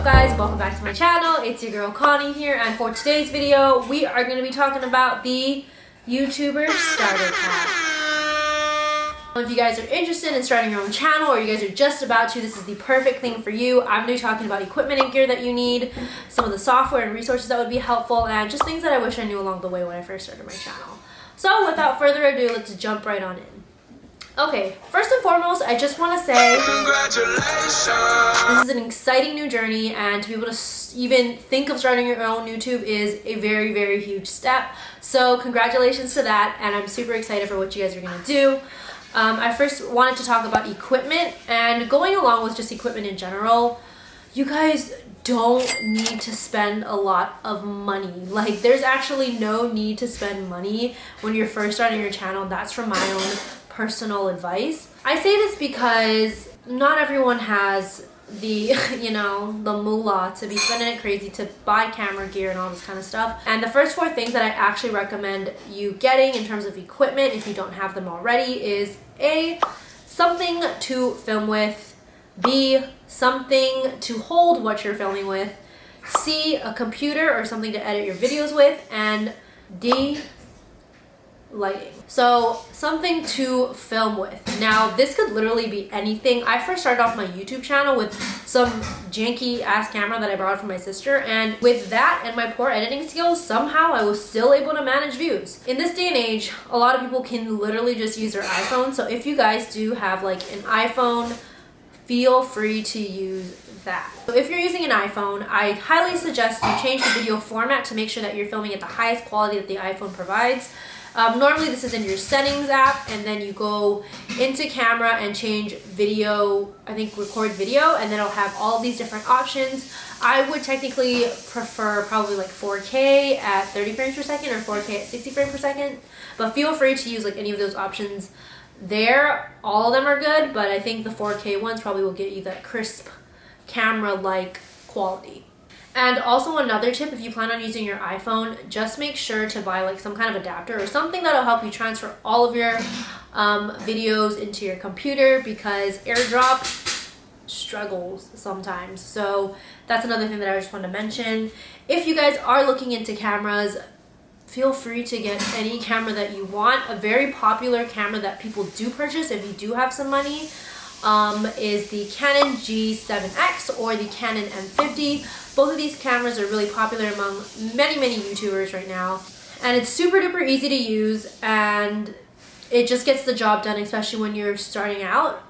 guys? Welcome back to my channel. It's your girl Connie here, and for today's video we are going to be talking about the YouTuber starter pack. If you guys are interested in starting your own channel, or you guys are just about to, this is the perfect thing for you. I'm going to be talking about equipment and gear that you need, some of the software and resources that would be helpful, and just things that I wish I knew along the way when I first started my channel. So without further ado, let's jump right on in. Okay, first and foremost, I just want to say this is an exciting new journey, and to be able to even think of starting your own YouTube is a very, very huge step. So congratulations to that, and I'm super excited for what you guys are going to do. I first wanted to talk about equipment, and going along with just equipment in general, you guys don't need to spend a lot of money. Like, there's actually no need to spend money when you're first starting your channel. That's from my own personal advice. I say this because not everyone has the, the moolah to be spending it crazy to buy camera gear and all this kind of stuff. And the first 4 things that I actually recommend you getting in terms of equipment, if you don't have them already, is A, something to film with, B, something to hold what you're filming with, C, a computer or something to edit your videos with, and D, lighting. So something to film with. Now this could literally be anything. I first started off my YouTube channel with some janky ass camera that I borrowed from my sister, and with that and my poor editing skills, somehow I was still able to manage views. In this day and age, a lot of people can literally just use their iPhone. So if you guys do have like an iPhone, feel free to use that. So if you're using an iPhone, I highly suggest you change the video format to make sure that you're filming at the highest quality that the iPhone provides. Normally this is in your settings app, and then you go into camera and change video, I think record video, and then it'll have all these different options. I would technically prefer probably like 4K at 30 frames per second or 4K at 60 frames per second, but feel free to use like any of those options there. All of them are good, but I think the 4K ones probably will get you that crisp camera-like quality. And also another tip, if you plan on using your iPhone, just make sure to buy like some kind of adapter or something that'll help you transfer all of your videos into your computer, because AirDrop struggles sometimes. So that's another thing that I just wanted to mention. If you guys are looking into cameras, feel free to get any camera that you want. A very popular camera that people do purchase if you do have some money is the Canon G7X or the Canon M50. Both of these cameras are really popular among many YouTubers right now, and it's super duper easy to use, and it just gets the job done, especially when you're starting out.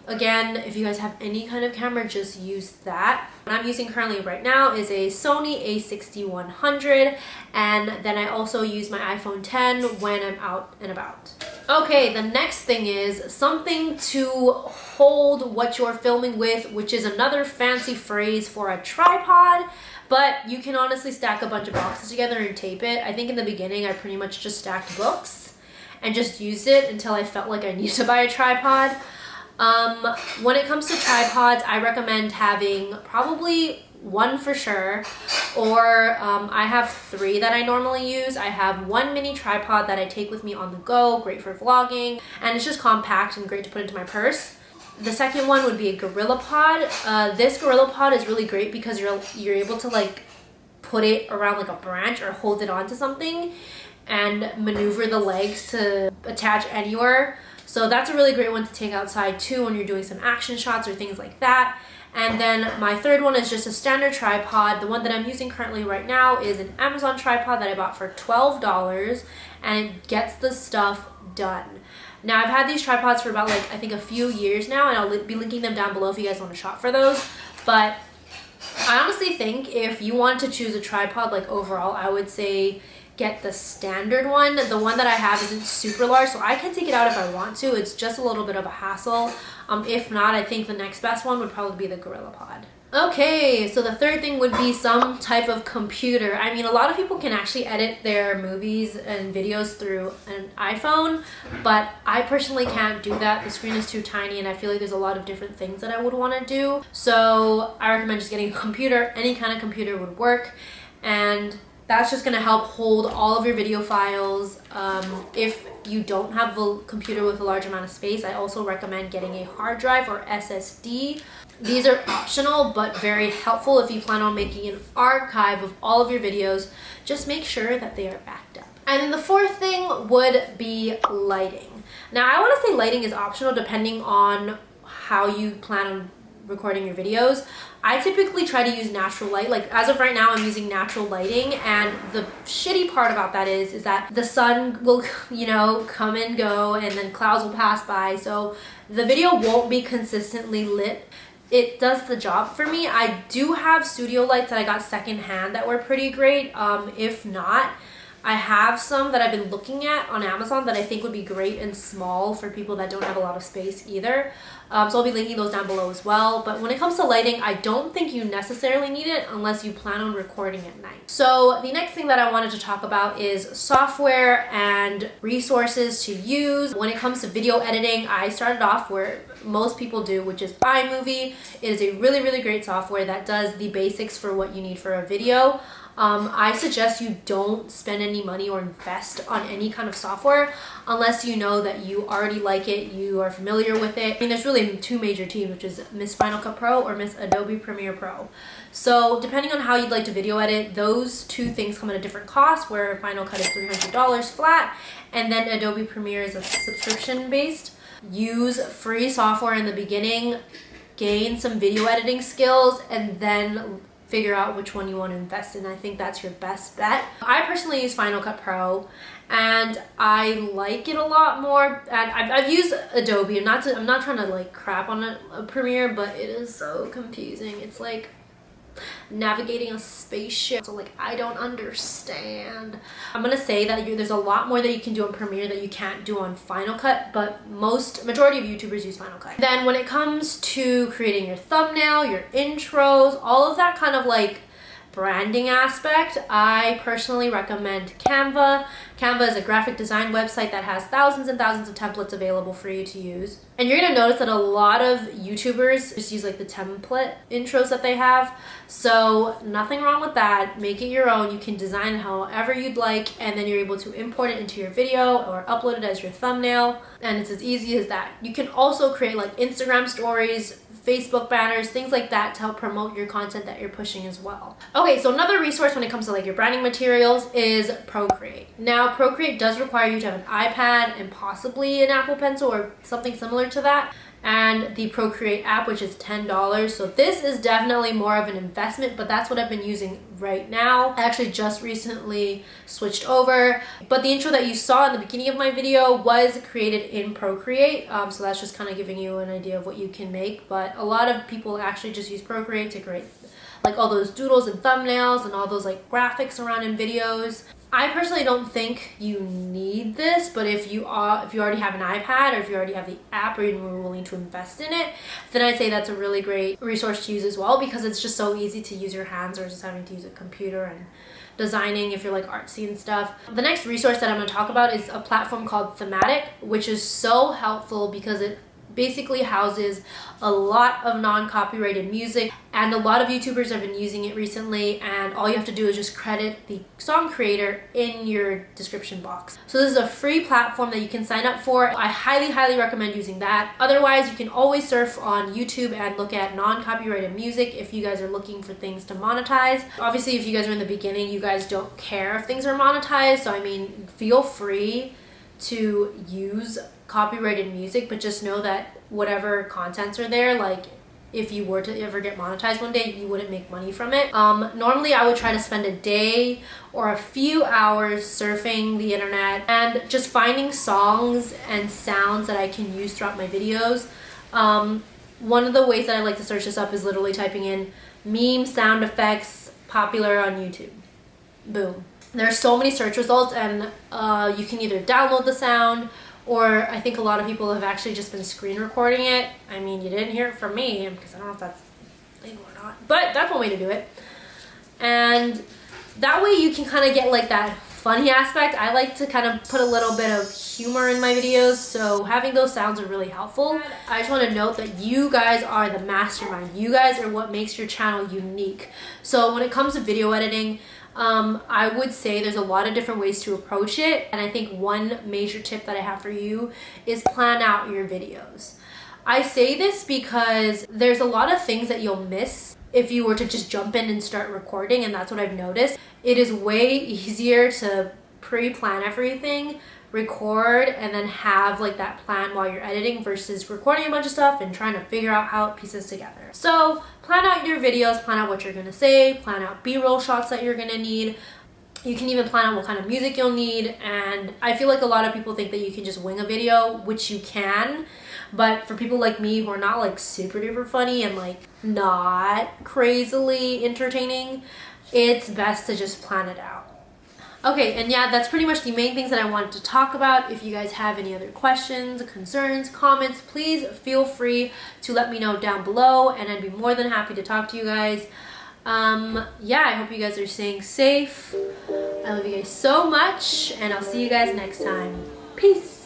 Again, if you guys have any kind of camera, just use that. What I'm using currently right now is a Sony a6100, and then I also use my iPhone 10 when I'm out and about. Okay, the next thing is something to hold what you're filming with, which is another fancy phrase for a tripod, but you can honestly stack a bunch of boxes together and tape it. I think in the beginning I pretty much just stacked books and just used it until I felt like I needed to buy a tripod. When it comes to tripods, I recommend having probably one for sure, or I have 3 that I normally use. I have one mini tripod that I take with me on the go, great for vlogging, and it's just compact and great to put into my purse. The second one would be a Gorilla Pod. This Gorilla Pod is really great because you're able to like put it around like a branch or hold it onto something and maneuver the legs to attach anywhere. So that's a really great one to take outside too when you're doing some action shots or things like that. And then my third one is just a standard tripod. The one that I'm using currently right now is an Amazon tripod that I bought for $12, and it gets the stuff done. Now I've had these tripods for about like I think a few years now, and I'll be linking them down below if you guys want to shop for those. But I honestly think if you want to choose a tripod, like overall, I would say get the standard one. The one that I have isn't super large, so I can take it out if I want to. It's just a little bit of a hassle. If not, I think the next best one would probably be the Gorilla Pod. Okay, so the third thing would be some type of computer. I mean, a lot of people can actually edit their movies and videos through an iPhone, but I personally can't do that. The screen is too tiny, and I feel like there's a lot of different things that I would want to do. So I recommend just getting a computer. Any kind of computer would work, and That's just gonna help hold all of your video files. If you don't have a computer with a large amount of space, I also recommend getting a hard drive or SSD. These are optional but very helpful if you plan on making an archive of all of your videos. Just make sure that they are backed up. And then the fourth thing would be lighting. Now I want to say lighting is optional depending on how you plan on recording your videos. I typically try to use natural light. Like as of right now, I'm using natural lighting, and the shitty part about that is that the sun will, you know, come and go, and then clouds will pass by, so the video won't be consistently lit. It does the job for me. I do have studio lights that I got secondhand that were pretty great. If not, I have some that I've been looking at on Amazon that I think would be great and small for people that don't have a lot of space either. So I'll be linking those down below as well. But when it comes to lighting, I don't think you necessarily need it unless you plan on recording at night. So the next thing that I wanted to talk about is software and resources to use. When it comes to video editing, I started off where most people do, which is iMovie. It is a really, really great software that does the basics for what you need for a video. I suggest you don't spend any money or invest on any kind of software unless you know that you already like it, you are familiar with it. I mean, there's really two major teams, which is Miss Final Cut Pro or Miss Adobe Premiere Pro. So depending on how you'd like to video edit, those two things come at a different cost, where Final Cut is $300 flat, and then Adobe Premiere is a subscription based. Use free software in the beginning, gain some video editing skills, and then figure out which one you want to invest in. I think that's your best bet. I personally use Final Cut Pro and I like it a lot more. And I've used Adobe. I'm not trying to like crap on a Premiere, but it is so confusing. It's like navigating a spaceship, so like I don't understand. I'm gonna say that there's a lot more that you can do on Premiere that you can't do on Final Cut, but majority of YouTubers use Final Cut. Then when it comes to creating your thumbnail, your intros, all of that kind of like branding aspect, I personally recommend Canva. Canva is a graphic design website that has thousands and thousands of templates available for you to use. And you're gonna notice that a lot of YouTubers just use like the template intros that they have. So nothing wrong with that. Make it your own. You can design it however you'd like, and then you're able to import it into your video or upload it as your thumbnail. And it's as easy as that. You can also create like Instagram stories, Facebook banners, things like that to help promote your content that you're pushing as well. Okay, so another resource when it comes to like your branding materials is Procreate. Now, Procreate does require you to have an iPad and possibly an Apple Pencil or something similar to that, and the Procreate app, which is $10. So this is definitely more of an investment, but that's what I've been using right now. I actually just recently switched over, but the intro that you saw in the beginning of my video was created in Procreate. So that's just kind of giving you an idea of what you can make, but a lot of people actually just use Procreate to create like all those doodles and thumbnails and all those like graphics around in videos. I personally don't think you need this, but if you already have an iPad, or if you already have the app, or you're willing to invest in it, then I'd say that's a really great resource to use as well, because it's just so easy to use your hands versus having to use a computer and designing if you're like artsy and stuff. The next resource that I'm going to talk about is a platform called Thematic, which is so helpful because it basically houses a lot of non-copyrighted music, and a lot of YouTubers have been using it recently, and all you have to do is just credit the song creator in your description box. So this is a free platform that you can sign up for. I highly recommend using that. Otherwise, you can always surf on YouTube and look at non-copyrighted music if you guys are looking for things to monetize. Obviously, if you guys are in the beginning, you guys don't care if things are monetized, so I mean, feel free to use copyrighted music, but just know that whatever contents are there, like if you were to ever get monetized one day, you wouldn't make money from it. Normally I would try to spend a day or a few hours surfing the internet and just finding songs and sounds that I can use throughout my videos. One of the ways that I like to search this up is literally typing in meme sound effects popular on YouTube. Boom. There's so many search results, and you can either download the sound, or I think a lot of people have actually just been screen recording it. I mean, you didn't hear it from me because I don't know if that's legal or not, but that's one way to do it. And that way you can kind of get like that funny aspect. I like to kind of put a little bit of humor in my videos, so having those sounds are really helpful. I just want to note that you guys are the mastermind. You guys are what makes your channel unique. So when it comes to video editing, I would say there's a lot of different ways to approach it, and I think one major tip that I have for you is plan out your videos. I say this because there's a lot of things that you'll miss if you were to just jump in and start recording, and that's what I've noticed. It is way easier to pre-plan everything, record, and then have like that plan while you're editing versus recording a bunch of stuff and trying to figure out how it pieces together. So plan out your videos, plan out what you're gonna say, plan out B-roll shots that you're gonna need. You can even plan out what kind of music you'll need, and I feel like a lot of people think that you can just wing a video, which you can, but for people like me who are not like super duper funny and like not crazily entertaining, it's best to just plan it out. Okay, and yeah, that's pretty much the main things that I wanted to talk about. If you guys have any other questions, concerns, comments, please feel free to let me know down below, and I'd be more than happy to talk to you guys. Yeah, I hope you guys are staying safe. I love you guys so much, and I'll see you guys next time. Peace.